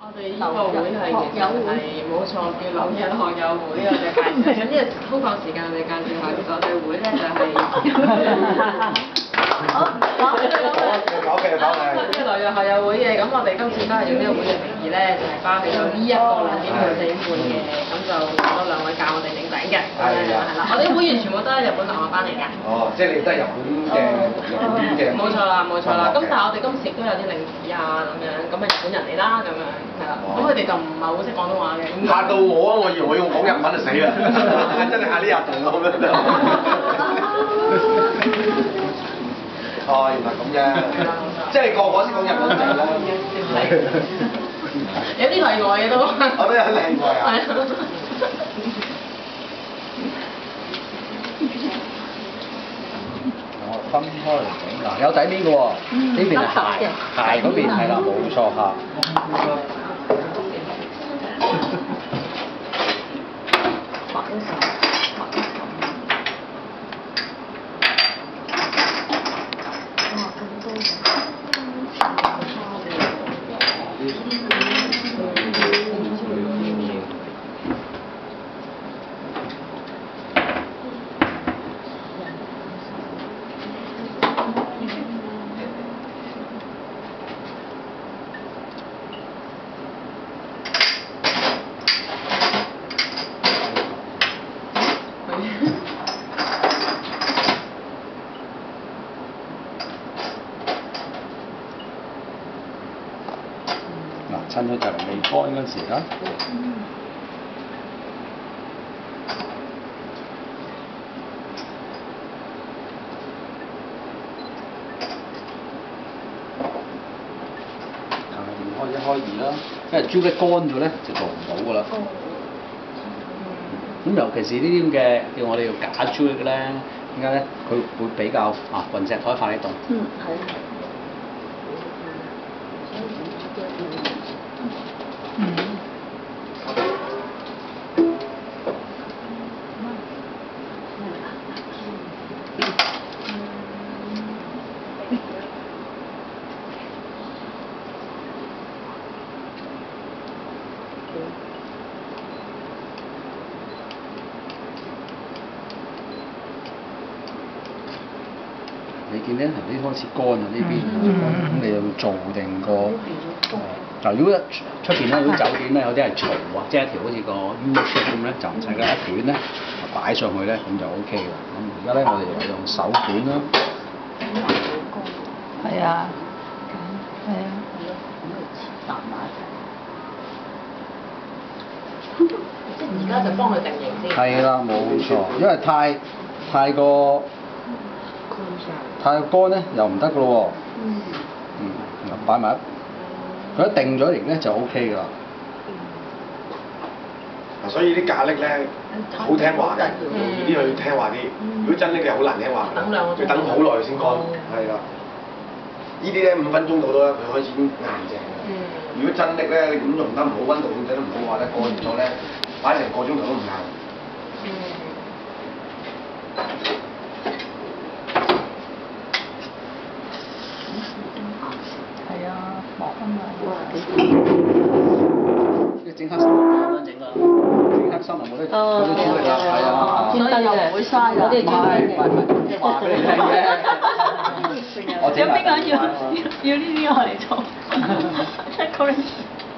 我哋呢個會係其實係冇錯，叫留日學友會我哋介紹。咁呢個空檔時間我哋介紹下，其實我哋會咧就係。好，講嘅。即係留日學友會嘅，咁我哋今次都係用呢個會嘅名義咧，就係包起咗呢一個2點半、4點半嘅，咁就揾咗2位教我哋領頂嘅。係啦，我哋會員全部都係日本留學班嚟㗎。哦，即係你都係日本嘅。冇錯啦，冇錯啦。咁但係我哋今次亦都有啲領事啊咁樣，咁係日本人嚟啦咁樣，係啦。咁佢哋就唔係好識廣東話嘅。嚇到我啊！我以為我要講日文就死啦，真係嚇呢日同我咁樣。哦，原來咁啫，即係個個識講日文就係啦。有啲例外嘅都。我都有例外啊。係啊。分開嚟整嗱，有底面嘅喎，呢邊係鞋嗰邊係啦，冇錯嚇。趁佢就嚟未乾嗰時啦。開1開2啦，因為朱古力乾咗咧就做唔到㗎啦。咁尤其是呢啲咁嘅叫我哋要假朱古力咧，點解咧？佢會比較雲石可以快啲凍。係。你見咧頭先開始乾啦呢邊，咁你又要做定個嗱，如果出邊咧，如果酒店咧有啲係槽啊，即係一條好似個 U shape 咁咧，就唔使㗎，一卷咧擺上去咧，咁就 O K 㗎。咁而家咧，我哋又用手卷啦。係啊，係啊。即係而家就幫佢定型先。係啦，冇錯，因為太過乾咧又唔得㗎咯喎。擺埋佢一定咗型咧就 O K 㗎啦。所以啲咖喱咧好聽話嘅，容易啲去聽話啲。如果真拎嘅好難聽話，要等好耐先乾。係啦，呢啲咧5分鐘到啦，佢開始已經硬淨㗎。如果真拎咧，你咁用得唔好，溫度控制得唔好嘅話咧，過熱咗咧，擺成個鐘頭都唔硬。係啊，薄啊嘛。整黑心咁樣整㗎，整黑心冇得朱古力啦，係啊，所以又唔會嘥㗎。唔係話俾你聽嘅。有邊個人要呢啲我嚟做？